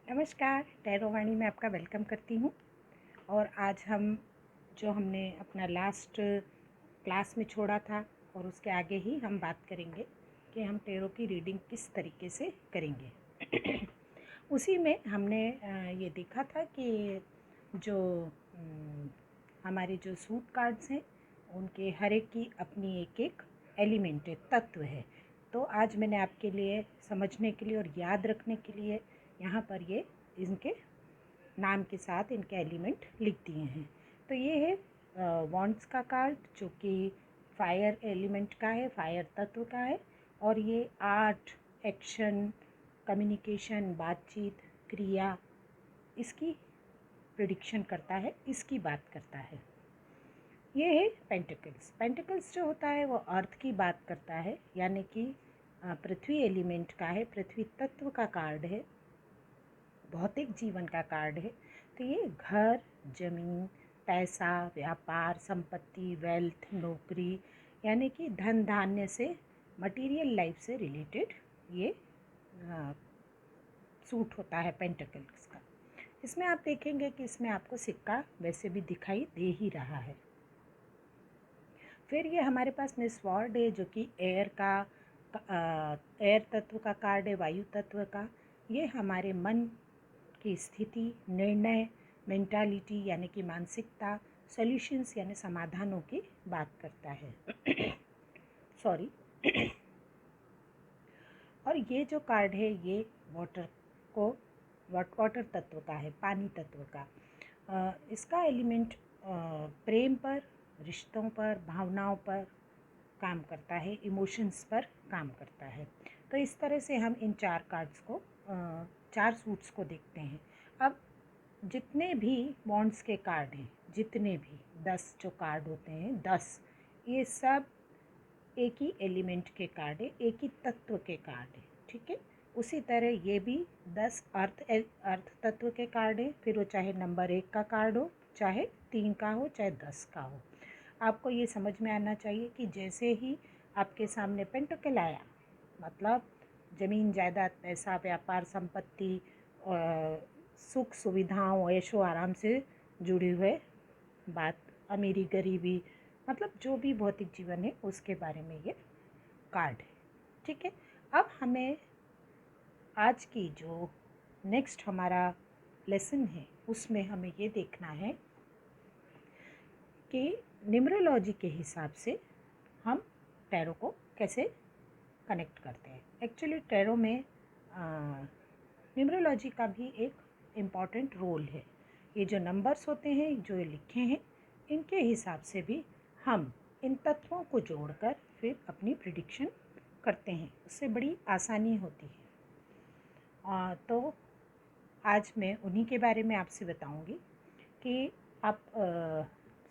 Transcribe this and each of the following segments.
नमस्कार, टैरो वाणी में आपका वेलकम करती हूँ। और आज हमने अपना लास्ट क्लास में छोड़ा था और उसके आगे ही हम बात करेंगे कि हम टैरो की रीडिंग किस तरीके से करेंगे। उसी में हमने ये देखा था कि जो हमारे जो सूट कार्ड्स हैं उनके हर एक की अपनी एक एक एलिमेंट तत्व है। तो आज मैंने आपके लिए समझने के लिए और याद रखने के लिए यहाँ पर ये इनके नाम के साथ इनके एलिमेंट लिख दिए हैं। तो ये है वॉन्ड्स का कार्ड जो कि फायर एलिमेंट का है, फायर तत्व का है। और ये आर्ट, एक्शन, कम्युनिकेशन, बातचीत, क्रिया, इसकी प्रिडिक्शन करता है, इसकी बात करता है। ये है पेंटिकल्स। पेंटिकल्स जो होता है वो अर्थ की बात करता है, यानी कि पृथ्वी एलिमेंट का है, पृथ्वी तत्व का कार्ड है, भौतिक जीवन का कार्ड है। तो ये घर, जमीन, पैसा, व्यापार, संपत्ति, वेल्थ, नौकरी, यानी कि धन धान्य से, मटेरियल लाइफ से रिलेटेड ये सूट होता है पेंटिकल्स का। इसमें आप देखेंगे कि इसमें आपको सिक्का वैसे भी दिखाई दे ही रहा है। फिर ये हमारे पास में स्वॉर्ड है जो कि एयर तत्व का कार्ड है, वायु तत्व का। ये हमारे मन की स्थिति, निर्णय, मेंटालिटी यानी कि मानसिकता, सॉल्यूशंस यानी समाधानों की बात करता है। सॉरी। और ये जो कार्ड है ये वाटर तत्व का है, पानी तत्व का। इसका एलिमेंट प्रेम पर, रिश्तों पर, भावनाओं पर काम करता है, इमोशंस पर काम करता है। तो इस तरह से हम इन चार कार्ड्स को, चार सूट्स को देखते हैं। अब जितने भी बॉन्ड्स के कार्ड हैं, जितने भी 10 जो कार्ड होते हैं, 10, ये सब एक ही एलिमेंट के कार्ड है, एक ही तत्व के कार्ड है। ठीक है। उसी तरह ये भी 10 अर्थ तत्व के कार्ड है। फिर वो चाहे नंबर 1 का कार्ड हो, चाहे 3 का हो, चाहे 10 का हो। आपको ये समझ में आना चाहिए कि जैसे ही आपके सामने पेंटिकल आया, मतलब ज़मीन, जायदाद, पैसा, व्यापार, संपत्ति, सुख सुविधाओं, ऐशो आराम से जुड़े हुए बात, अमीरी गरीबी, मतलब जो भी भौतिक जीवन है उसके बारे में ये कार्ड है। ठीक है। अब हमें आज की जो नेक्स्ट हमारा लेसन है उसमें हमें ये देखना है कि न्यूमरोलॉजी के हिसाब से हम टैरो को कैसे कनेक्ट करते हैं। एक्चुअली टैरो में न्यूमरोलॉजी का भी एक इम्पॉर्टेंट रोल है। ये जो नंबर्स होते हैं, जो ये लिखे हैं, इनके हिसाब से भी हम इन तत्वों को जोड़कर फिर अपनी प्रिडिक्शन करते हैं, उससे बड़ी आसानी होती है। तो आज मैं उन्हीं के बारे में आपसे बताऊंगी कि आप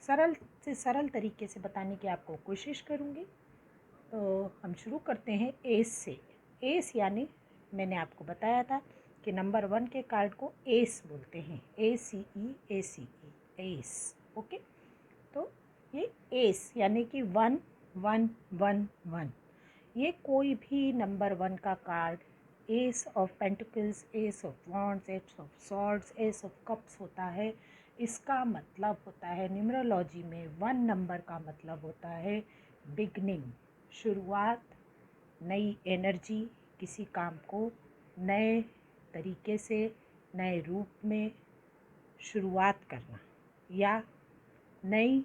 सरल से सरल तरीके से बताने की आपको कोशिश करूंगी। तो हम शुरू करते हैं एस से। एस यानी मैंने आपको बताया था कि नंबर 1 के कार्ड को एस बोलते हैं, ACE, एस। ओके। तो ये एस यानी कि 1 1 1 1, ये कोई भी नंबर 1 का card, S of pentacles, S of wands, S of swords, S of cups होता है। इसका मतलब होता है न्यूमरोलॉजी में 1 नंबर का मतलब होता है बिगनिंग, शुरुआत, नई एनर्जी, किसी काम को नए तरीके से, नए रूप में शुरुआत करना या नई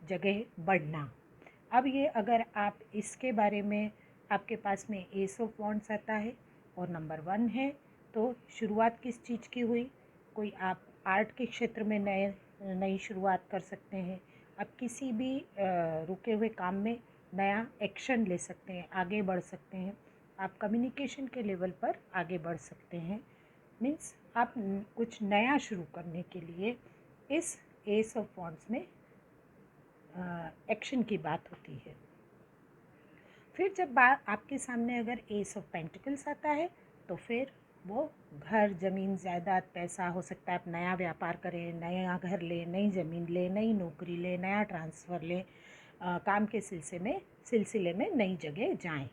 जगह बढ़ना। अब ये अगर आप इसके बारे में, आपके पास में एस ऑफ वॉन्ड्स आता है और नंबर 1 है, तो शुरुआत किस चीज़ की हुई? कोई आप आर्ट के क्षेत्र में नई शुरुआत कर सकते हैं। आप किसी भी रुके हुए काम में नया एक्शन ले सकते हैं, आगे बढ़ सकते हैं। आप कम्युनिकेशन के लेवल पर आगे बढ़ सकते हैं। मीन्स आप कुछ नया शुरू करने के लिए इस एस ऑफ वॉन्ड्स में एक्शन की बात होती है। फिर जब बात आपके सामने अगर एस ऑफ पेंटिकल्स आता है तो फिर वो घर, ज़मीन, जायदाद, पैसा हो सकता है। आप नया व्यापार करें, नया घर लें, नई ज़मीन लें, नई नौकरी लें, नया ट्रांसफ़र लें, काम के सिलसिले में नई जगह जाएं।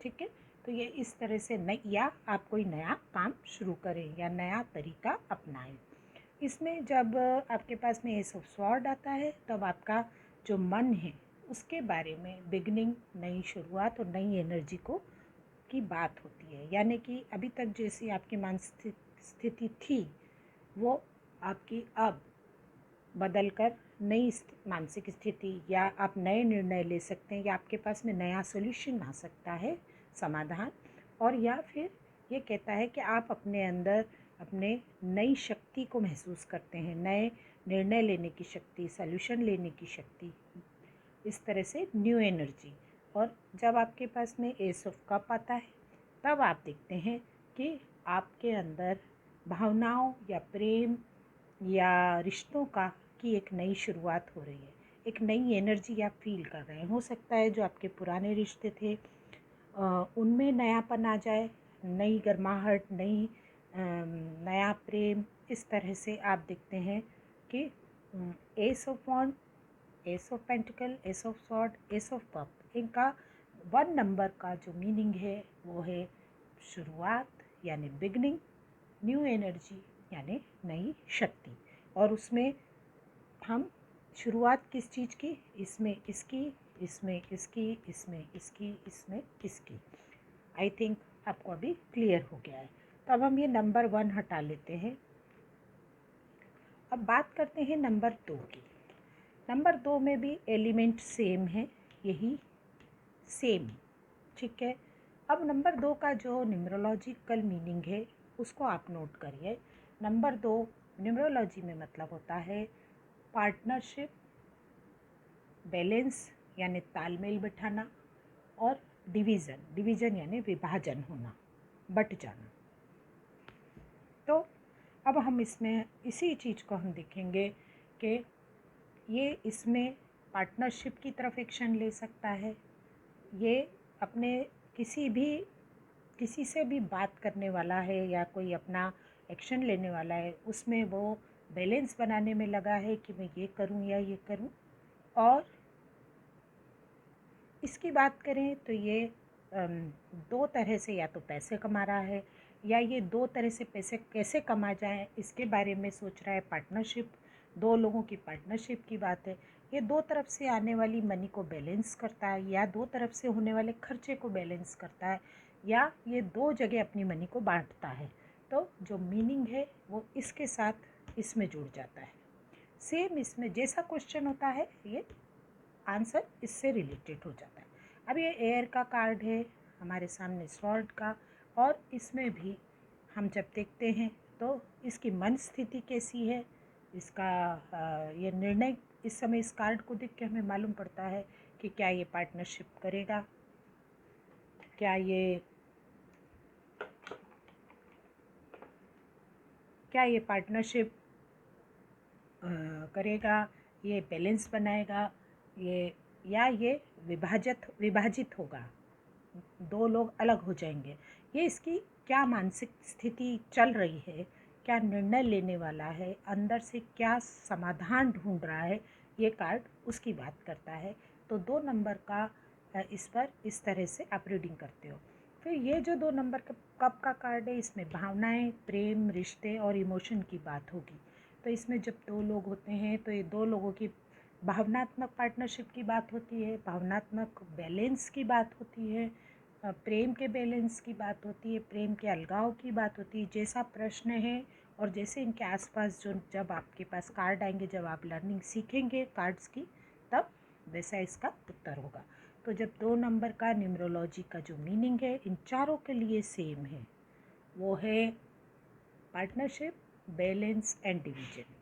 ठीक है। तो ये इस तरह से नई, या आप कोई नया काम शुरू करें या नया तरीका अपनाएं। इसमें जब आपके पास में एस ऑफ स्वॉर्ड आता है तब आपका जो मन है उसके बारे में बिगनिंग, नई शुरुआत और नई एनर्जी को की बात होती है। यानी कि अभी तक जैसी आपकी मानसिक स्थिति थी वो आपकी अब बदलकर नई मानसिक स्थिति, या आप नए निर्णय ले सकते हैं, या आपके पास में नया सॉल्यूशन आ सकता है, समाधान। और या फिर ये कहता है कि आप अपने अंदर अपने नई शक्ति को महसूस करते हैं, नए निर्णय लेने की शक्ति, सॉल्यूशन लेने की शक्ति, इस तरह से न्यू एनर्जी। और जब आपके पास में एस ऑफ कप आता है तब आप देखते हैं कि आपके अंदर भावनाओं या प्रेम या रिश्तों की एक नई शुरुआत हो रही है, एक नई एनर्जी आप फील कर रहे हैं। हो सकता है जो आपके पुराने रिश्ते थे उनमें नयापन आ जाए, नई गर्माहट, नया प्रेम। इस तरह से आप देखते हैं कि ace of wand, ace of pentacle, ace of sword, ace of cup, इनका 1 नंबर का जो मीनिंग है वो है शुरुआत यानी बिगनिंग, न्यू एनर्जी यानी नई शक्ति। और उसमें हम शुरुआत किस चीज़ की, इसमें इसकी, इसमें इसकी, इसमें इसकी, इसमें इसकी। आई थिंक आपको अभी क्लियर हो गया है। तो अब हम ये नंबर 1 हटा लेते हैं। अब बात करते हैं नंबर 2 की। नंबर 2 में भी एलिमेंट सेम है, यही सेम, ठीक है। अब नंबर 2 का जो न्यूमरोलॉजिकल मीनिंग है उसको आप नोट करिए। नंबर 2 न्यूमरोलॉजी में मतलब होता है पार्टनरशिप, बैलेंस यानी तालमेल बिठाना, और डिवीज़न यानी विभाजन होना, बट जाना। तो अब हम इसमें इसी चीज़ को हम देखेंगे कि ये इसमें पार्टनरशिप की तरफ एक्शन ले सकता है, ये अपने किसी से भी बात करने वाला है या कोई अपना एक्शन लेने वाला है, उसमें वो बैलेंस बनाने में लगा है कि मैं ये करूं या ये करूं। और इसकी बात करें तो ये 2 तरह से या तो पैसे कमा रहा है, या ये 2 तरह से पैसे कैसे कमा जाएं इसके बारे में सोच रहा है। पार्टनरशिप, 2 लोगों की पार्टनरशिप की बात है। ये 2 तरफ से आने वाली मनी को बैलेंस करता है, या 2 तरफ से होने वाले खर्चे को बैलेंस करता है, या ये 2 जगह अपनी मनी को बांटता है। तो जो मीनिंग है वो इसके साथ इसमें जुड़ जाता है। सेम इसमें जैसा क्वेश्चन होता है ये आंसर इससे रिलेटेड हो जाता है। अब ये एयर का कार्ड है हमारे सामने, स्वॉर्ड का, और इसमें भी हम जब देखते हैं तो इसकी मन स्थिति कैसी है, इसका ये निर्णय इस समय इस कार्ड को देख के हमें मालूम पड़ता है कि क्या ये पार्टनरशिप करेगा, क्या ये पार्टनरशिप करेगा, ये बैलेंस बनाएगा, या ये विभाजित होगा, 2 लोग अलग हो जाएंगे। ये इसकी क्या मानसिक स्थिति चल रही है, क्या निर्णय लेने वाला है, अंदर से क्या समाधान ढूंढ रहा है, ये कार्ड उसकी बात करता है। तो 2 नंबर का इस पर इस तरह से आप रीडिंग करते हो। फिर ये जो 2 नंबर कप का कार्ड है इसमें भावनाएं, प्रेम, रिश्ते और इमोशन की बात होगी। तो इसमें जब 2 लोग होते हैं तो ये 2 लोगों की भावनात्मक पार्टनरशिप की बात होती है, भावनात्मक बैलेंस की बात होती है, प्रेम के बैलेंस की बात होती है, प्रेम के अलगाव की बात होती है। जैसा प्रश्न है और जैसे इनके आसपास जो जब आपके पास कार्ड आएंगे, जब आप लर्निंग सीखेंगे कार्ड्स की, तब वैसा इसका उत्तर होगा। तो जब 2 नंबर का न्यूमरोलॉजी का जो मीनिंग है इन चारों के लिए सेम है, वो है पार्टनरशिप, बैलेंस एंड डिवीजन।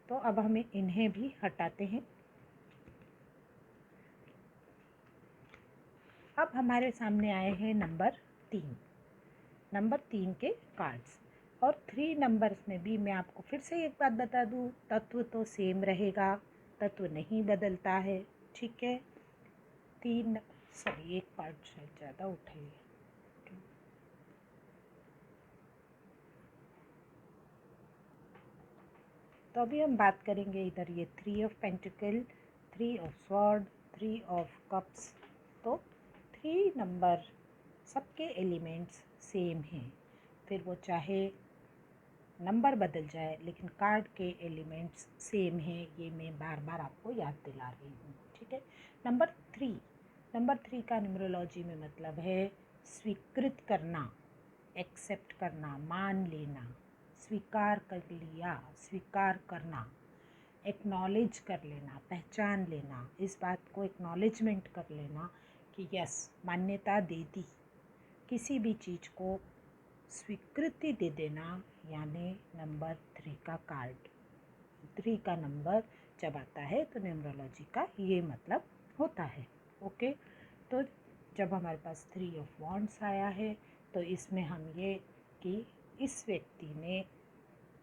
तो अब हमें इन्हें भी हटाते हैं। अब हमारे सामने आए हैं नंबर 3 के कार्ड्स। और 3 नंबर्स में भी मैं आपको फिर से एक बात बता दूं, तत्व तो सेम रहेगा, तत्व नहीं बदलता है, ठीक है। 3 सॉरी एक कार्ड शायद ज़्यादा उठाइए। तो अभी हम बात करेंगे इधर ये 3 of pentacle, 3 of sword, 3 of cups. तो 3 नंबर सबके एलिमेंट्स सेम हैं, फिर वो चाहे नंबर बदल जाए लेकिन कार्ड के एलिमेंट्स सेम हैं, ये मैं बार बार आपको याद दिला रही हूँ। ठीक है। नंबर थ्री का न्यूमरोलॉजी में मतलब है स्वीकृत करना, एक्सेप्ट करना, मान लेना, स्वीकार कर लिया, स्वीकार करना, एक्नॉलेज कर लेना, पहचान लेना, इस बात को एक्नॉलेजमेंट कर लेना कि यस, मान्यता दे दी, किसी भी चीज़ को स्वीकृति दे देना, यानी नंबर 3 का कार्ड। 3 का नंबर जब आता है तो न्यूमरोलॉजी का ये मतलब होता है। ओके, तो जब हमारे पास 3 ऑफ वॉन्ड्स आया है तो इसमें हम ये कि इस व्यक्ति ने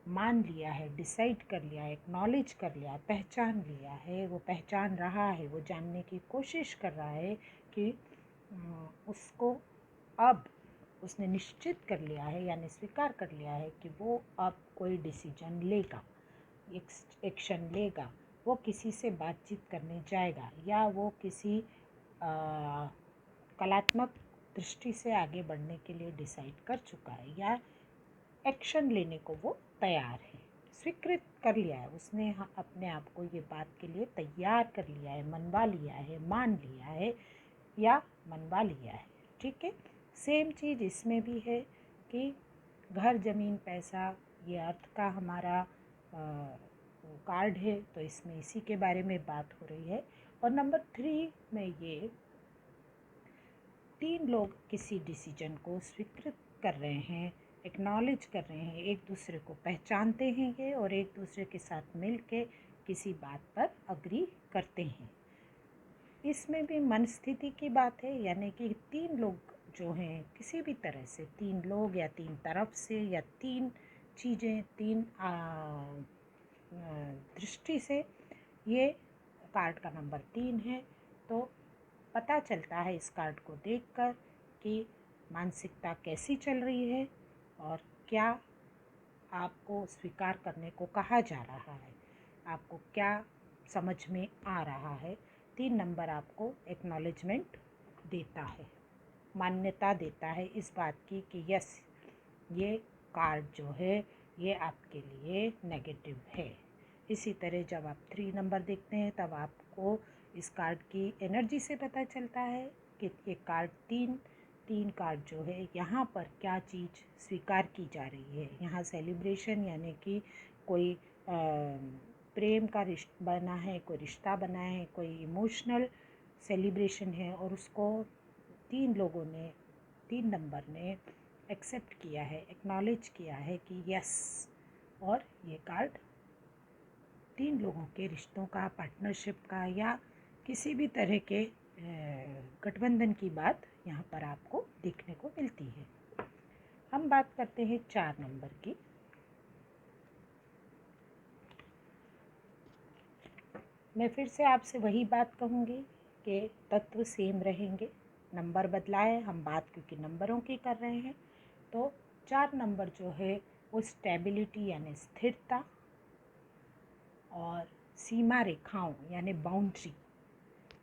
मान लिया है, डिसाइड कर लिया है, एक्नॉलेज कर लिया, पहचान लिया है, वो पहचान रहा है, वो जानने की कोशिश कर रहा है कि उसको अब उसने निश्चित कर लिया है, यानी स्वीकार कर लिया है कि वो अब कोई डिसीजन लेगा, एक्शन लेगा, वो किसी से बातचीत करने जाएगा, या वो किसी कलात्मक दृष्टि से आगे बढ़ने के लिए डिसाइड कर चुका है, या एक्शन लेने को वो तैयार है, स्वीकृत कर लिया है, उसने अपने आप को ये बात के लिए तैयार कर लिया है, मनवा लिया है, मान लिया है या मनवा लिया है। ठीक है। सेम चीज़ इसमें भी है कि घर, ज़मीन, पैसा, ये अर्थ का हमारा कार्ड है, तो इसमें इसी के बारे में बात हो रही है। और नंबर 3 में ये 3 लोग किसी डिसीजन को स्वीकृत कर रहे हैं, एक्नॉलेज कर रहे हैं, एक दूसरे को पहचानते हैं ये, और एक दूसरे के साथ मिल के किसी बात पर अग्री करते हैं। इसमें भी मन स्थिति की बात है, यानी कि 3 लोग जो हैं किसी भी तरह से, 3 लोग या 3 तरफ से, या 3 चीज़ें, 3 दृष्टि से ये कार्ड का नंबर 3 है। तो पता चलता है इस कार्ड को देखकर कि मानसिकता कैसी चल रही है और क्या आपको स्वीकार करने को कहा जा रहा है, आपको क्या समझ में आ रहा है। 3 नंबर आपको एक्नॉलेजमेंट देता है, मान्यता देता है इस बात की कि यस, ये कार्ड जो है ये आपके लिए नेगेटिव है। इसी तरह जब आप 3 नंबर देखते हैं तब आपको इस कार्ड की एनर्जी से पता चलता है कि ये कार्ड तीन कार्ड जो है यहाँ पर क्या चीज़ स्वीकार की जा रही है। यहाँ सेलिब्रेशन, यानी कि कोई प्रेम का रिश्ता बना है, कोई रिश्ता बना है, कोई इमोशनल सेलिब्रेशन है, और उसको 3 लोगों ने, 3 नंबर ने एक्सेप्ट किया है, एक्नॉलेज किया है कि यस। और ये कार्ड 3 लोगों के रिश्तों का, पार्टनरशिप का, या किसी भी तरह के गठबंधन की बात यहाँ पर आपको देखने को मिलती है। हम बात करते हैं 4 नंबर की। मैं फिर से आपसे वही बात कहूँगी कि तत्व सेम रहेंगे, नंबर बदला है, हम बात क्योंकि नंबरों की कर रहे हैं। तो 4 नंबर जो है वो स्टेबिलिटी यानी स्थिरता, और सीमा रेखाओं यानी बाउंड्री,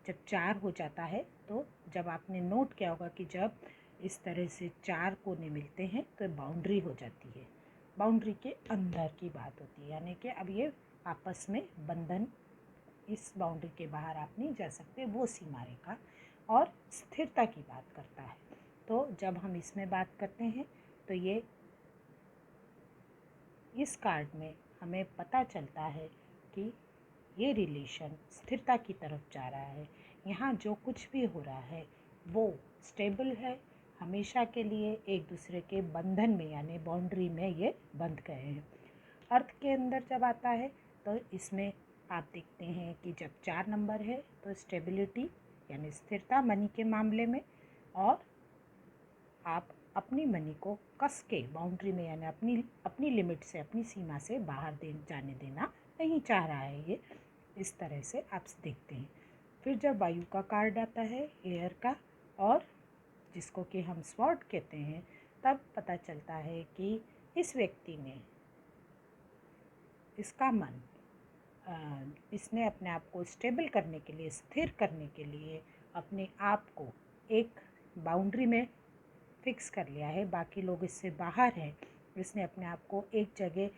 जब 4 हो जाता है तो जब आपने नोट किया होगा कि जब इस तरह से 4 कोने मिलते हैं तो बाउंड्री हो जाती है, बाउंड्री के अंदर की बात होती है, यानी कि अब ये आपस में बंधन, इस बाउंड्री के बाहर आप नहीं जा सकते, वो सीमा रेखा और स्थिरता की बात करता है। तो जब हम इसमें बात करते हैं तो ये इस कार्ड में हमें पता चलता है कि ये रिलेशन स्थिरता की तरफ जा रहा है। यहाँ जो कुछ भी हो रहा है वो स्टेबल है, हमेशा के लिए एक दूसरे के बंधन में यानी बाउंड्री में ये बंध गए हैं। अर्थ के अंदर जब आता है तो इसमें आप देखते हैं कि जब 4 नंबर है तो स्टेबिलिटी यानी स्थिरता मनी के मामले में, और आप अपनी मनी को कस के बाउंड्री में यानी अपनी लिमिट से, अपनी सीमा से बाहर जाने देना नहीं चाह रहा है, ये इस तरह से आप देखते हैं। फिर जब वायु का कार्ड आता है, एयर का, और जिसको कि हम स्वॉर्ड कहते हैं, तब पता चलता है कि इस व्यक्ति ने, इसका मन, इसने अपने आप को स्टेबल करने के लिए, स्थिर करने के लिए अपने आप को एक बाउंड्री में फिक्स कर लिया है, बाकी लोग इससे बाहर हैं, इसने अपने आप को एक जगह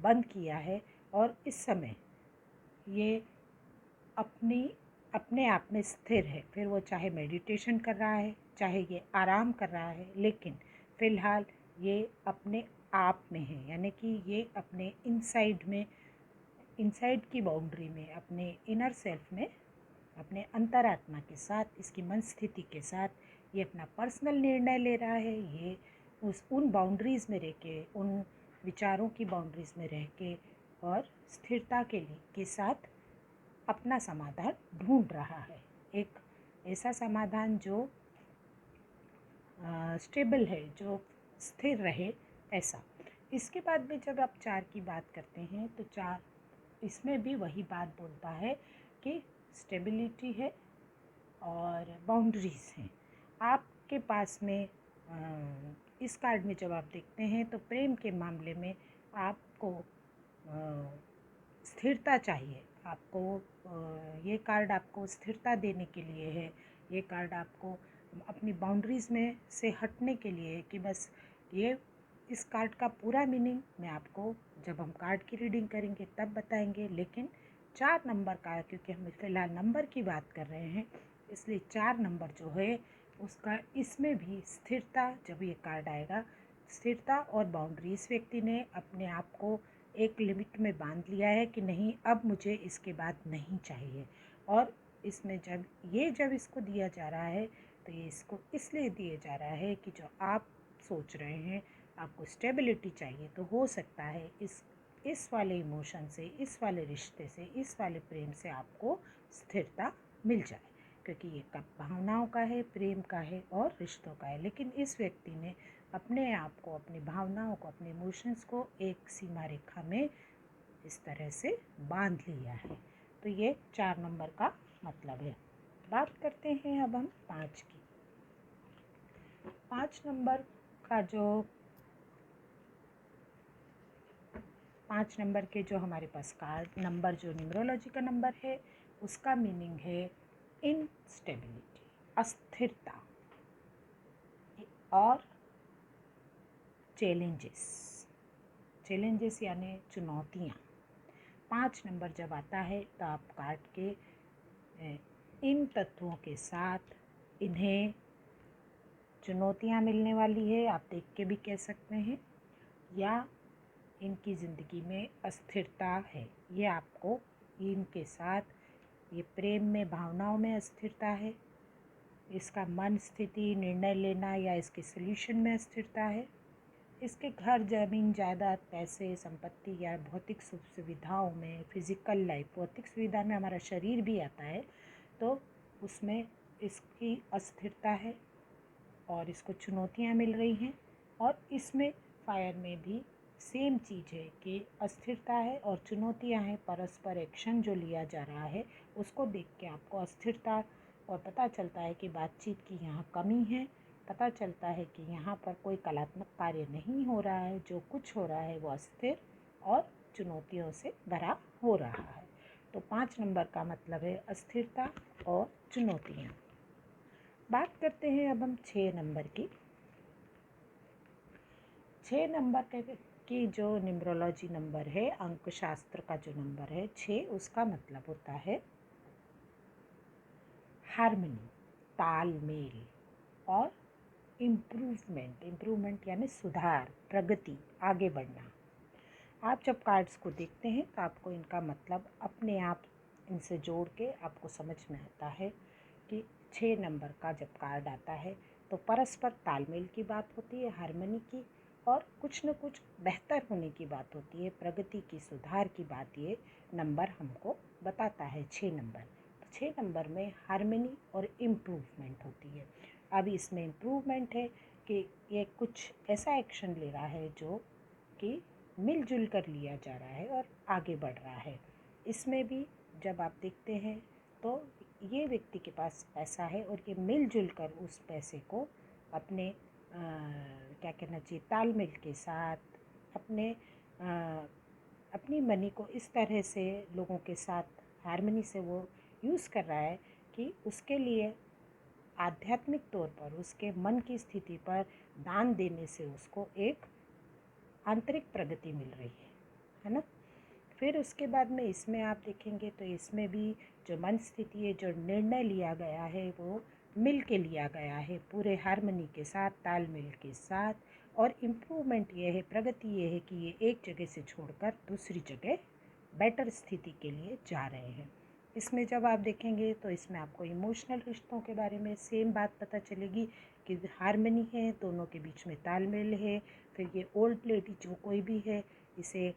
बंद किया है और इस समय ये अपने आप में स्थिर है। फिर वो चाहे मेडिटेशन कर रहा है, चाहे ये आराम कर रहा है, लेकिन फ़िलहाल ये अपने आप में है, यानी कि ये अपने इनसाइड की बाउंड्री में, अपने इनर सेल्फ में, अपने अंतरात्मा के साथ, इसकी मन स्थिति के साथ ये अपना पर्सनल निर्णय ले रहा है। ये उन बाउंड्रीज़ में रह के, उन विचारों की बाउंड्रीज़ में रह के और स्थिरता के साथ अपना समाधान ढूंढ रहा है, एक ऐसा समाधान जो स्टेबल है, जो स्थिर रहे, ऐसा। इसके बाद में जब आप 4 की बात करते हैं तो 4 इसमें भी वही बात बोलता है कि स्टेबिलिटी है और बाउंड्रीज़ हैं। आपके पास में इस कार्ड में जब आप देखते हैं तो प्रेम के मामले में आपको स्थिरता चाहिए। आपको ये कार्ड आपको स्थिरता देने के लिए है। ये कार्ड आपको अपनी बाउंड्रीज़ में से हटने के लिए है कि बस ये इस कार्ड का पूरा मीनिंग मैं आपको जब हम कार्ड की रीडिंग करेंगे तब बताएंगे, लेकिन 4 नंबर का, क्योंकि हम फिलहाल नंबर की बात कर रहे हैं, इसलिए 4 नंबर जो है उसका इसमें भी स्थिरता, जब ये कार्ड आएगा, स्थिरता और बाउंड्री, इस व्यक्ति ने अपने आप को एक लिमिट में बांध लिया है कि नहीं, अब मुझे इसके बाद नहीं चाहिए। और इसमें जब इसको दिया जा रहा है तो ये इसको इसलिए दिया जा रहा है कि जो आप सोच रहे हैं, आपको स्टेबिलिटी चाहिए, तो हो सकता है इस वाले इमोशन से, इस वाले रिश्ते से, इस वाले प्रेम से आपको स्थिरता मिल जाए, क्योंकि ये कब भावनाओं का है, प्रेम का है और रिश्तों का है। लेकिन इस व्यक्ति ने अपने आप को, अपनी भावनाओं को, अपने इमोशंस को एक सीमा रेखा में इस तरह से बांध लिया है। तो ये 4 नंबर का मतलब है। बात करते हैं अब हम 5 की। 5 नंबर का जो 5 नंबर के जो हमारे पास कार्ड नंबर, जो न्यूमरोलॉजी का नंबर है, उसका मीनिंग है इनस्टेबिलिटी, अस्थिरता और चैलेंजेस यानी चुनौतियाँ। 5 नंबर जब आता है तो आप कार्ड के इन तत्वों के साथ इन्हें चुनौतियाँ मिलने वाली है, आप देख के भी कह सकते हैं, या इनकी ज़िंदगी में अस्थिरता है। ये आपको इनके साथ, ये प्रेम में, भावनाओं में अस्थिरता है, इसका मन स्थिति, निर्णय लेना या इसके सल्यूशन में अस्थिरता है, इसके घर, ज़मीन, जायदाद, पैसे, संपत्ति या भौतिक सुख सुविधाओं में, फिज़िकल लाइफ, भौतिक सुविधा में हमारा शरीर भी आता है, तो उसमें इसकी अस्थिरता है और इसको चुनौतियाँ मिल रही हैं। और इसमें फायर में भी सेम चीज़ है कि अस्थिरता है और चुनौतियाँ हैं, परस्पर एक्शन जो लिया जा रहा है उसको देख के आपको अस्थिरता, और पता चलता है कि बातचीत की यहाँ कमी है, पता चलता है कि यहाँ पर कोई कलात्मक कार्य नहीं हो रहा है, जो कुछ हो रहा है वो अस्थिर और चुनौतियों से भरा हो रहा है। तो 5 नंबर का मतलब है अस्थिरता और चुनौतियाँ। बात करते हैं अब हम 6 नंबर की। 6 नंबर की जो न्यूमरोलॉजी नंबर है, अंकशास्त्र का जो नंबर है 6, उसका मतलब होता है हार्मनी, तालमेल और इम्प्रूवमेंट यानी सुधार, प्रगति, आगे बढ़ना। आप जब कार्ड्स को देखते हैं तो आपको इनका मतलब अपने आप इनसे जोड़ के आपको समझ में आता है कि 6 नंबर का जब कार्ड आता है तो परस्पर तालमेल की बात होती है, हार्मनी की, और कुछ न कुछ बेहतर होने की बात होती है, प्रगति की, सुधार की बात ये नंबर हमको बताता है। 6 नंबर, तो 6 नंबर में हार्मनी और इम्प्रूवमेंट होती है। अब इसमें इम्प्रूवमेंट है कि ये कुछ ऐसा एक्शन ले रहा है जो कि मिलजुल कर लिया जा रहा है और आगे बढ़ रहा है। इसमें भी जब आप देखते हैं तो ये व्यक्ति के पास पैसा है और ये मिलजुल कर उस पैसे को अपने क्या कहना चाहिए, तालमेल के साथ अपनी मनी को इस तरह से लोगों के साथ हार्मनी से वो यूज़ कर रहा है कि उसके लिए आध्यात्मिक तौर पर उसके मन की स्थिति पर दान देने से उसको एक आंतरिक प्रगति मिल रही है ना। फिर उसके बाद में इसमें आप देखेंगे तो इसमें भी जो मन स्थिति है, जो निर्णय लिया गया है वो मिल के लिया गया है, पूरे हार्मनी के साथ, तालमेल के साथ। और इम्प्रूवमेंट ये है, प्रगति ये है कि ये एक जगह से छोड़कर दूसरी जगह बेटर स्थिति के लिए जा रहे हैं। इसमें जब आप देखेंगे तो इसमें आपको इमोशनल रिश्तों के बारे में सेम बात पता चलेगी कि हार्मनी है, दोनों के बीच में तालमेल है। फिर ये ओल्ड लेडी जो कोई भी है, इसे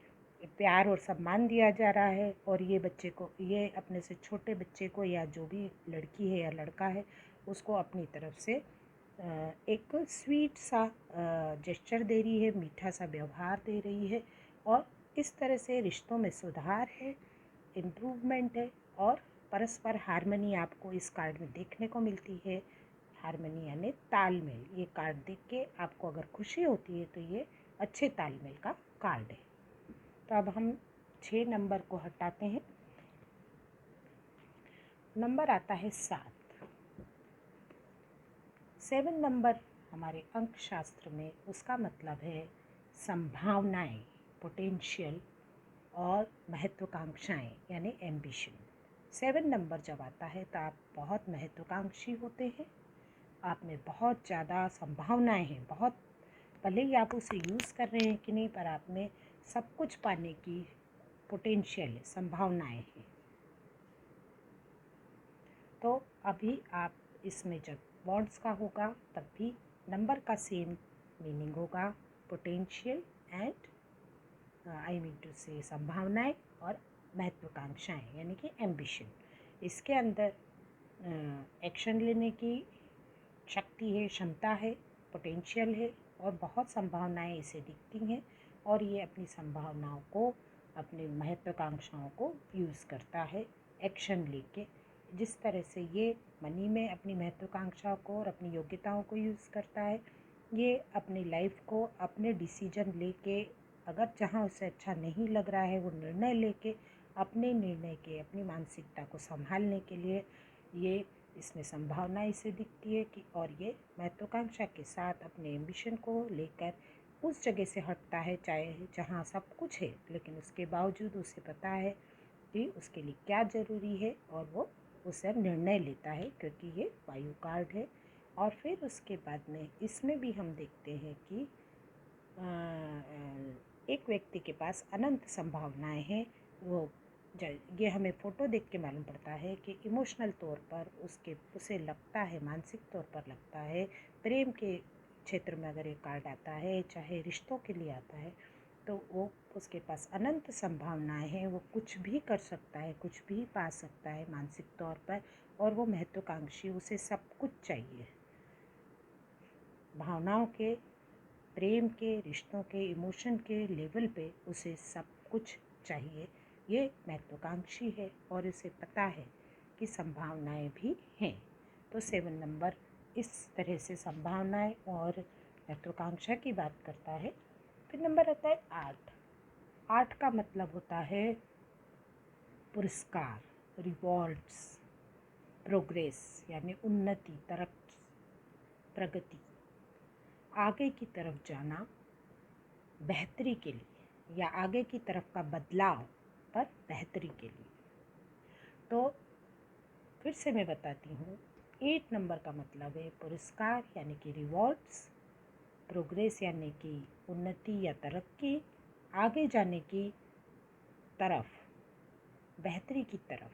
प्यार और सम्मान दिया जा रहा है, और ये बच्चे को, ये अपने से छोटे बच्चे को या जो भी लड़की है या लड़का है उसको अपनी तरफ से एक स्वीट सा जेस्चर दे रही है, मीठा सा व्यवहार दे रही है। और इस तरह से रिश्तों में सुधार है, इम्प्रूवमेंट है, और परस्पर हार्मनी आपको इस कार्ड में देखने को मिलती है। हार्मनी यानी तालमेल। ये कार्ड देख के आपको अगर खुशी होती है तो ये अच्छे तालमेल का कार्ड है। तो अब हम 6 नंबर को हटाते हैं। नंबर आता है 7। 7 नंबर हमारे अंक शास्त्र में उसका मतलब है संभावनाएं, पोटेंशियल और महत्वाकांक्षाएं यानी एम्बिशन। 7 नंबर जब आता है तो आप बहुत महत्वाकांक्षी होते हैं, आप में बहुत ज़्यादा संभावनाएं हैं, बहुत, भले ही आप उसे यूज़ कर रहे हैं कि नहीं, पर आप में सब कुछ पाने की पोटेंशियल है, संभावनाएं हैं। तो अभी आप इसमें जब बॉन्ड्स का होगा तब भी नंबर का सेम मीनिंग होगा, potential and I mean to say संभावनाएं और महत्वाकांक्षाएं यानी कि एम्बिशन। इसके अंदर एक्शन लेने की शक्ति है, क्षमता है, पोटेंशियल है, और बहुत संभावनाएं इसे दिखती हैं, और ये अपनी संभावनाओं को, अपनी महत्वाकांक्षाओं को यूज़ करता है एक्शन लेके। जिस तरह से ये मनी में अपनी महत्वाकांक्षाओं को और अपनी योग्यताओं को यूज़ करता है, ये अपनी लाइफ को अपने डिसीजन लेके, अगर जहाँ उसे अच्छा नहीं लग रहा है वो निर्णय लेके, अपने निर्णय के, अपनी मानसिकता को संभालने के लिए ये इसमें संभावना इसे दिखती है कि, और ये महत्वाकांक्षा के साथ अपने एम्बिशन को लेकर उस जगह से हटता है, चाहे जहाँ सब कुछ है, लेकिन उसके बावजूद उसे पता है कि उसके लिए क्या ज़रूरी है, और वो उससे निर्णय लेता है, क्योंकि ये वायु कार्ड है। और फिर उसके बाद में इसमें भी हम देखते हैं कि एक व्यक्ति के पास अनंत संभावनाएं हैं। वो ये हमें फ़ोटो देख के मालूम पड़ता है कि इमोशनल तौर पर उसे लगता है, मानसिक तौर पर लगता है, प्रेम के क्षेत्र में अगर ये कार्ड आता है, चाहे रिश्तों के लिए आता है, तो वो उसके पास अनंत संभावनाएं हैं। वो कुछ भी कर सकता है, कुछ भी पा सकता है मानसिक तौर पर, और वो महत्वाकांक्षी, उसे सब कुछ चाहिए, भावनाओं के, प्रेम के, रिश्तों के, इमोशन के लेवल पे उसे सब कुछ चाहिए। ये महत्वाकांक्षी है और इसे पता है कि संभावनाएं भी हैं। तो 7 नंबर इस तरह से संभावनाएं और महत्वाकांक्षा की बात करता है। फिर नंबर आता है 8। 8 का मतलब होता है पुरस्कार, रिवॉर्ड्स, प्रोग्रेस यानी उन्नति, तरक्की, प्रगति, आगे की तरफ जाना, बेहतरी के लिए, या आगे की तरफ का बदलाव पर बेहतरी के लिए। तो फिर से मैं बताती हूँ, 8 नंबर का मतलब है पुरस्कार यानी कि रिवॉर्ड्स, प्रोग्रेस यानी कि उन्नति या तरक्की, आगे जाने की तरफ, बेहतरी की तरफ,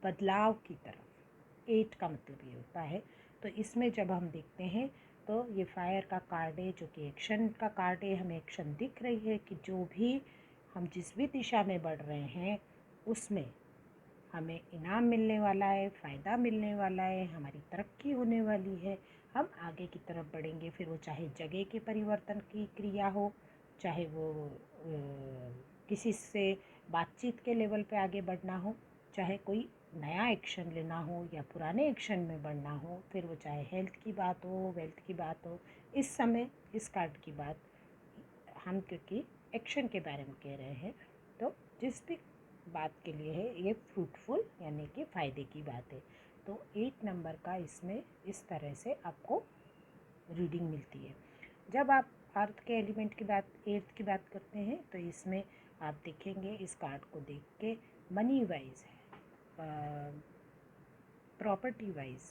बदलाव की तरफ। 8 का मतलब ये होता है। तो इसमें जब हम देखते हैं तो ये फायर का कार्ड है, जो कि एक्शन का कार्ड है। हमें एक्शन दिख रही है कि जो भी हम जिस भी दिशा में बढ़ रहे हैं उसमें हमें इनाम मिलने वाला है, फ़ायदा मिलने वाला है, हमारी तरक्की होने वाली है, हम आगे की तरफ बढ़ेंगे। फिर वो चाहे जगह के परिवर्तन की क्रिया हो, चाहे वो किसी से बातचीत के लेवल पे आगे बढ़ना हो, चाहे कोई नया एक्शन लेना हो या पुराने एक्शन में बढ़ना हो, फिर वो चाहे हेल्थ की बात हो, वेल्थ की बात हो। इस समय इस कार्ड की बात हम क्योंकि एक्शन के बारे में कह रहे हैं, तो जिस भी बात के लिए है ये फ्रूटफुल यानी कि फ़ायदे की बात है। तो 8 नंबर का इसमें इस तरह से आपको रीडिंग मिलती है। जब आप अर्थ के एलिमेंट की बात, एर्थ की बात करते हैं, तो इसमें आप देखेंगे इस कार्ड को देख के मनी वाइज है, प्रॉपर्टी वाइज,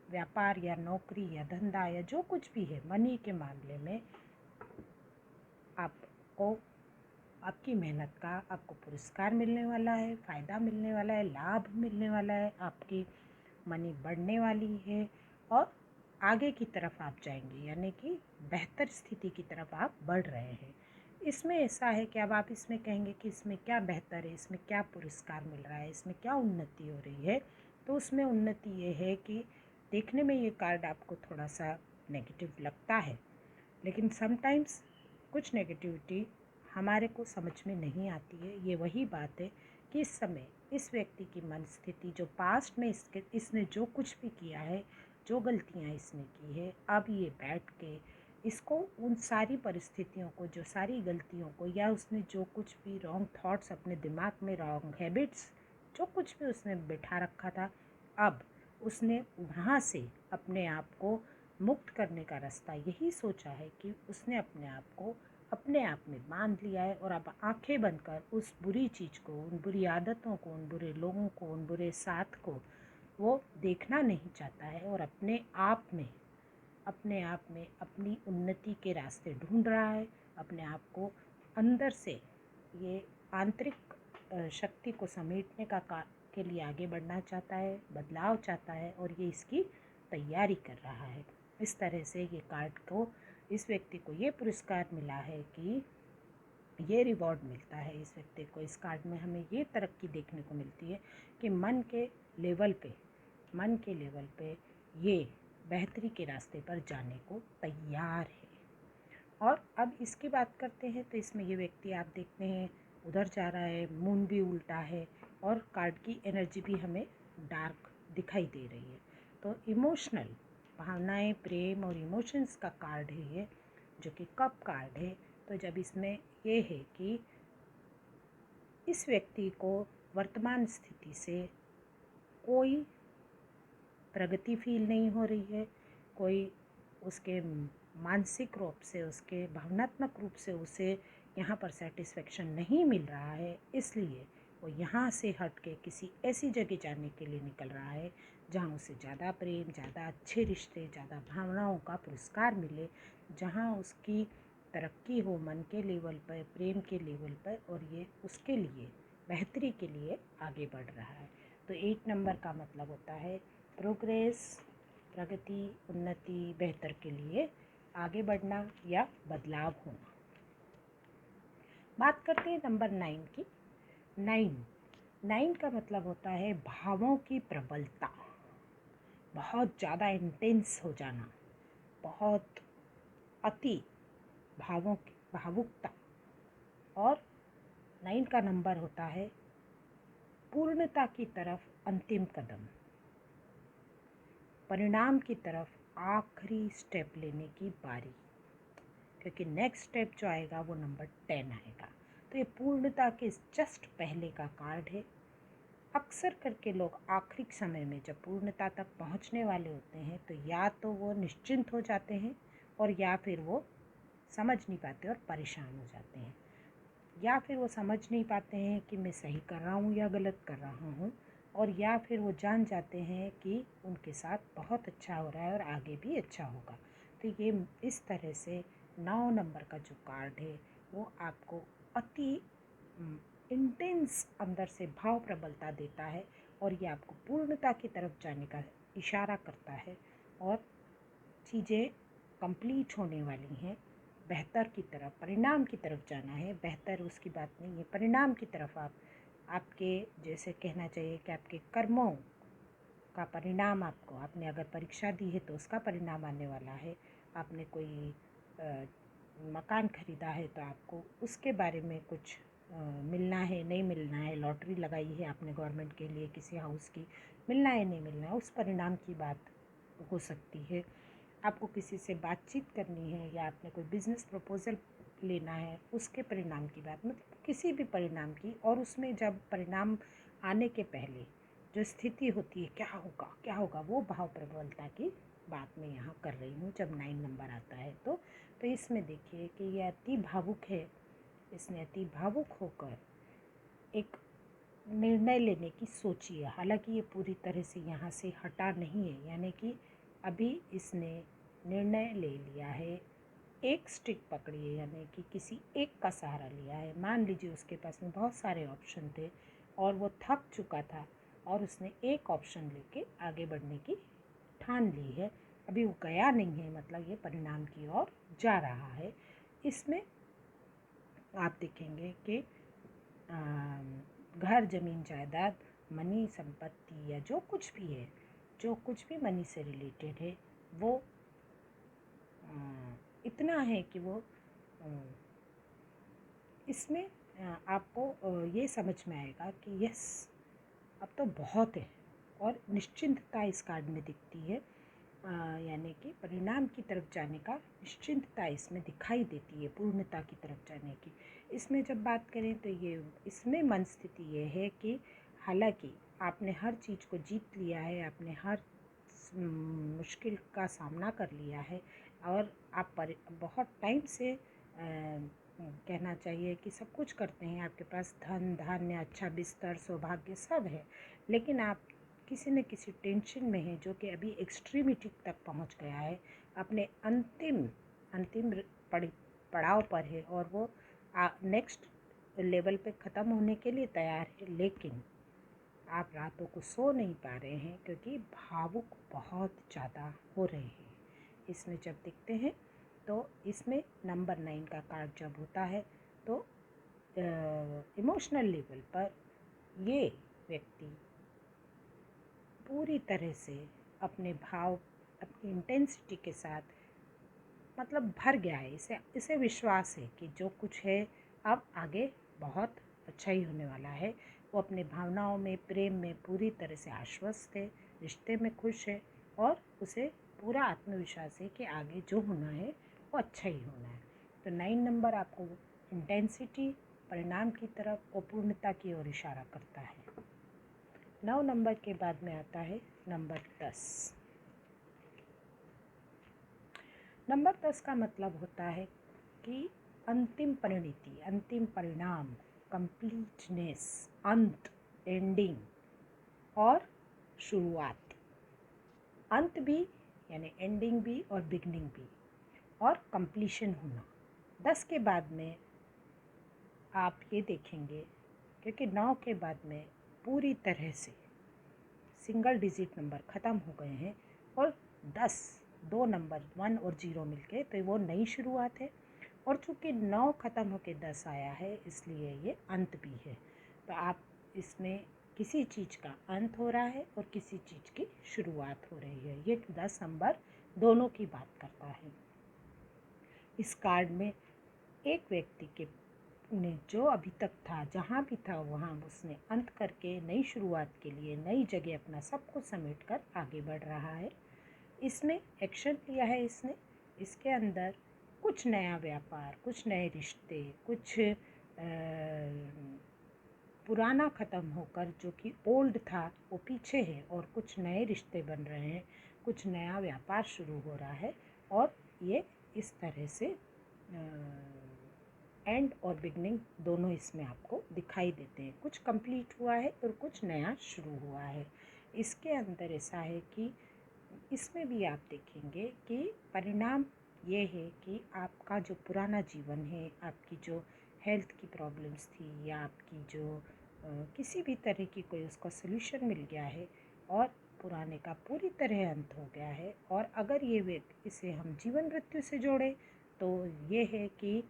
व्यापार या नौकरी या धंधा या जो कुछ भी है मनी के मामले में आपको आपकी मेहनत का आपको पुरस्कार मिलने वाला है, फ़ायदा मिलने वाला है, लाभ मिलने वाला है, आपकी मनी बढ़ने वाली है और आगे की तरफ आप जाएंगे, यानी कि बेहतर स्थिति की तरफ आप बढ़ रहे हैं। इसमें ऐसा है कि अब आप इसमें कहेंगे कि इसमें क्या बेहतर है, इसमें क्या पुरस्कार मिल रहा है, इसमें क्या उन्नति हो रही है। तो उसमें उन्नति ये है कि देखने में ये कार्ड आपको थोड़ा सा नेगेटिव लगता है, लेकिन समटाइम्स कुछ नेगेटिविटी हमारे को समझ में नहीं आती है। ये वही बात है कि इस समय इस व्यक्ति की मन स्थिति, जो पास्ट में इसने जो कुछ भी किया है, जो गलतियाँ इसने की है, अब ये बैठ के इसको उन सारी परिस्थितियों को, जो सारी गलतियों को, या उसने जो कुछ भी रॉन्ग थॉट्स अपने दिमाग में, रॉन्ग हैबिट्स, जो कुछ भी उसने बिठा रखा था, अब उसने वहाँ से अपने आप को मुक्त करने का रास्ता यही सोचा है कि उसने अपने आप को अपने आप में बांध लिया है और अब आंखें बंद कर उस बुरी चीज़ को, उन बुरी आदतों को, उन बुरे लोगों को, उन बुरे साथ को वो देखना नहीं चाहता है और अपने आप में अपनी उन्नति के रास्ते ढूंढ रहा है। अपने आप को अंदर से ये आंतरिक शक्ति को समेटने के लिए आगे बढ़ना चाहता है, बदलाव चाहता है और ये इसकी तैयारी कर रहा है। इस तरह से ये कार्ड को, इस व्यक्ति को ये पुरस्कार मिला है कि ये रिवॉर्ड मिलता है इस व्यक्ति को। इस कार्ड में हमें ये तरक्की देखने को मिलती है कि मन के लेवल पे ये बेहतरी के रास्ते पर जाने को तैयार है। और अब इसकी बात करते हैं तो इसमें ये व्यक्ति आप देखते हैं उधर जा रहा है, मून भी उल्टा है और कार्ड की एनर्जी भी हमें डार्क दिखाई दे रही है। तो इमोशनल भावनाएं, प्रेम और इमोशंस का कार्ड है ये, जो कि कप कार्ड है। तो जब इसमें ये है कि इस व्यक्ति को वर्तमान स्थिति से कोई प्रगति फील नहीं हो रही है, कोई उसके मानसिक रूप से, उसके भावनात्मक रूप से उसे यहाँ पर सेटिस्फेक्शन नहीं मिल रहा है, इसलिए वो यहाँ से हट के किसी ऐसी जगह जाने के लिए निकल रहा है जहाँ उसे ज़्यादा प्रेम, ज़्यादा अच्छे रिश्ते, ज़्यादा भावनाओं का पुरस्कार मिले, जहाँ उसकी तरक्की हो मन के लेवल पर, प्रेम के लेवल पर, और ये उसके लिए बेहतरी के लिए आगे बढ़ रहा है। तो 8 नंबर का मतलब होता है प्रोग्रेस, प्रगति, उन्नति, बेहतर के लिए आगे बढ़ना या बदलाव होना। बात करते हैं नंबर 9 की। 9 का मतलब होता है भावों की प्रबलता, बहुत ज़्यादा इंटेंस हो जाना, बहुत अति भावुकता। और 9 का नंबर होता है पूर्णता की तरफ अंतिम कदम, परिणाम की तरफ आखिरी स्टेप लेने की बारी, क्योंकि नेक्स्ट स्टेप जो आएगा वो नंबर 10 आएगा। तो ये पूर्णता के जस्ट पहले का कार्ड है। अक्सर करके लोग आखिरी समय में जब पूर्णता तक पहुंचने वाले होते हैं तो या तो वो निश्चिंत हो जाते हैं और या फिर वो समझ नहीं पाते और परेशान हो जाते हैं, या फिर वो समझ नहीं पाते हैं कि मैं सही कर रहा हूँ या गलत कर रहा हूँ, और या फिर वो जान जाते हैं कि उनके साथ बहुत अच्छा हो रहा है और आगे भी अच्छा होगा। तो ये इस तरह से 9 नंबर का जो कार्ड है वो आपको अति इंटेंस अंदर से भाव प्रबलता देता है और ये आपको पूर्णता की तरफ जाने का इशारा करता है और चीज़ें कंप्लीट होने वाली हैं, बेहतर की तरफ, परिणाम की तरफ जाना है। बेहतर उसकी बात नहीं है, परिणाम की तरफ आपके जैसे कहना चाहिए कि आपके कर्मों का परिणाम, आपने अगर परीक्षा दी है तो उसका परिणाम आने वाला है। आपने कोई मकान ख़रीदा है तो आपको उसके बारे में कुछ मिलना है, नहीं मिलना है। लॉटरी लगाई है आपने गवर्नमेंट के लिए किसी हाउस की, मिलना है नहीं मिलना है, उस परिणाम की बात हो सकती है। आपको किसी से बातचीत करनी है या आपने कोई बिज़नेस प्रपोज़ल लेना है, उसके परिणाम की बात, मतलब किसी भी परिणाम की। और उसमें जब परिणाम आने के पहले जो स्थिति होती है क्या होगा, वो भाव प्रबलता की बात मैं यहाँ कर रही हूँ जब 9 नंबर आता है। तो इसमें देखिए कि ये अति भावुक है। इसने अति भावुक होकर एक निर्णय लेने की सोची है। हालांकि ये पूरी तरह से यहाँ से हटा नहीं है, यानी कि अभी इसने निर्णय ले लिया है, एक स्टिक पकड़ी है, यानी कि किसी एक का सहारा लिया है। मान लीजिए उसके पास में बहुत सारे ऑप्शन थे और वो थक चुका था और उसने एक ऑप्शन लेके आगे बढ़ने की ठान ली है। अभी वो गया नहीं है, मतलब ये परिणाम की ओर जा रहा है। इसमें आप देखेंगे कि घर, ज़मीन, जायदाद, मनी, संपत्ति या जो कुछ भी है, जो कुछ भी मनी से रिलेटेड है, वो इतना है कि वो इसमें आपको ये समझ में आएगा कि यस, अब तो बहुत है। और निश्चिंतता इस कार्ड में दिखती है, यानी कि परिणाम की तरफ जाने का निश्चिंतता इसमें दिखाई देती है, पूर्णता की तरफ जाने की। इसमें जब बात करें तो ये इसमें मन स्थिति ये है कि हालांकि आपने हर चीज़ को जीत लिया है, आपने हर मुश्किल का सामना कर लिया है और आप बहुत टाइम से कहना चाहिए कि सब कुछ करते हैं, आपके पास धन धान्य, अच्छा बिस्तर, सौभाग्य सब है, लेकिन आप किसी न किसी टेंशन में है जो कि अभी एक्सट्रीमिटी तक पहुंच गया है, अपने अंतिम पड़ाव पर है और वो नेक्स्ट लेवल पे ख़त्म होने के लिए तैयार है। लेकिन आप रातों को सो नहीं पा रहे हैं क्योंकि भावुक बहुत ज़्यादा हो रहे हैं। इसमें जब दिखते हैं तो इसमें नंबर 9 का कार्ड जब होता है तो इमोशनल लेवल पर ये व्यक्ति पूरी तरह से अपने भाव, अपनी इंटेंसिटी के साथ मतलब भर गया है। इसे विश्वास है कि जो कुछ है अब आगे बहुत अच्छा ही होने वाला है। वो अपने भावनाओं में, प्रेम में पूरी तरह से आश्वस्त है, रिश्ते में खुश है और उसे पूरा आत्मविश्वास है कि आगे जो होना है वो अच्छा ही होना है। तो 9 नंबर आपको इंटेंसिटी, परिणाम की तरफ और पूर्णता की ओर इशारा करता है। 9 नंबर के बाद में आता है नंबर 10। नंबर 10 का मतलब होता है कि अंतिम परिणति, अंतिम परिणाम, कंप्लीटनेस, अंत, एंडिंग और शुरुआत। अंत भी यानी एंडिंग भी और बिगनिंग भी और कंप्लीशन होना। 10 के बाद में आप ये देखेंगे क्योंकि 9 के बाद में पूरी तरह से सिंगल डिजिट नंबर ख़त्म हो गए हैं और 10, 2 नंबर 1 और 0 मिलके तो वो नई शुरुआत है। और चूँकि 9 ख़त्म होके 10 आया है इसलिए ये अंत भी है। तो आप इसमें किसी चीज़ का अंत हो रहा है और किसी चीज़ की शुरुआत हो रही है। ये 10 नंबर दोनों की बात करता है। इस कार्ड में एक व्यक्ति के ने जो अभी तक था, जहाँ भी था वहाँ उसने अंत करके नई शुरुआत के लिए नई जगह अपना सब कुछ समेट कर आगे बढ़ रहा है। इसमें एक्शन लिया है इसने। इसके अंदर कुछ नया व्यापार, कुछ नए रिश्ते, कुछ पुराना ख़त्म होकर जो कि ओल्ड था वो पीछे है और कुछ नए रिश्ते बन रहे हैं, कुछ नया व्यापार शुरू हो रहा है। और ये इस तरह से एंड और बिगनिंग दोनों इसमें आपको दिखाई देते हैं। कुछ कंप्लीट हुआ है और कुछ नया शुरू हुआ है। इसके अंदर ऐसा है कि इसमें भी आप देखेंगे कि परिणाम ये है कि आपका जो पुराना जीवन है, आपकी जो हेल्थ की प्रॉब्लम्स थी या आपकी जो किसी भी तरह की कोई उसका सल्यूशन मिल गया है और पुराने का पूरी तरह अंत हो गया है। और अगर ये इसे हम जीवन मृत्यु से जोड़ें तो ये है कि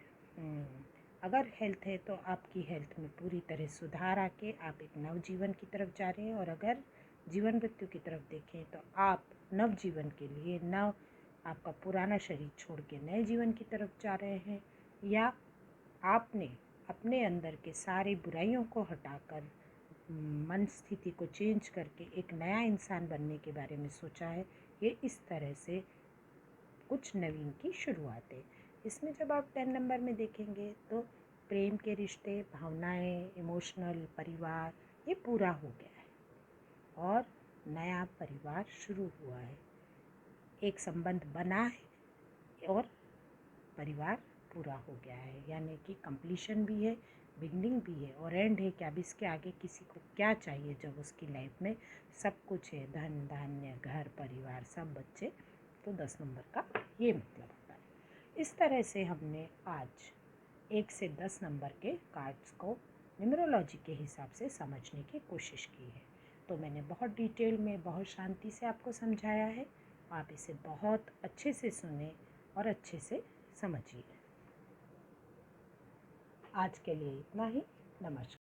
अगर हेल्थ है तो आपकी हेल्थ में पूरी तरह सुधार आके आप एक नव जीवन की तरफ जा रहे हैं, और अगर जीवन मृत्यु की तरफ देखें तो आप नव जीवन के लिए आपका पुराना शरीर छोड़ के नए जीवन की तरफ जा रहे हैं, या आपने अपने अंदर के सारी बुराइयों को हटाकर मन स्थिति को चेंज करके एक नया इंसान बनने के बारे में सोचा है। ये इस तरह से कुछ नवीन की शुरुआत है। इसमें जब आप 10 नंबर में देखेंगे तो प्रेम के रिश्ते, भावनाएं, इमोशनल, परिवार ये पूरा हो गया है और नया परिवार शुरू हुआ है, एक संबंध बना है और परिवार पूरा हो गया है, यानी कि कंप्लीशन भी है, बिगनिंग भी है और एंड है कि अब इसके आगे किसी को क्या चाहिए जब उसकी लाइफ में सब कुछ है, धन धान्य घर परिवार सब बच्चे, तो 10 नंबर का ये मतलब होता है। इस तरह से हमने आज 1 से 10 नंबर के कार्ड्स को न्यूमरोलॉजी के हिसाब से समझने की कोशिश की है। तो मैंने बहुत डिटेल में बहुत शांति से आपको समझाया है, आप इसे बहुत अच्छे से सुने और अच्छे से समझिए। आज के लिए इतना ही। नमस्कार।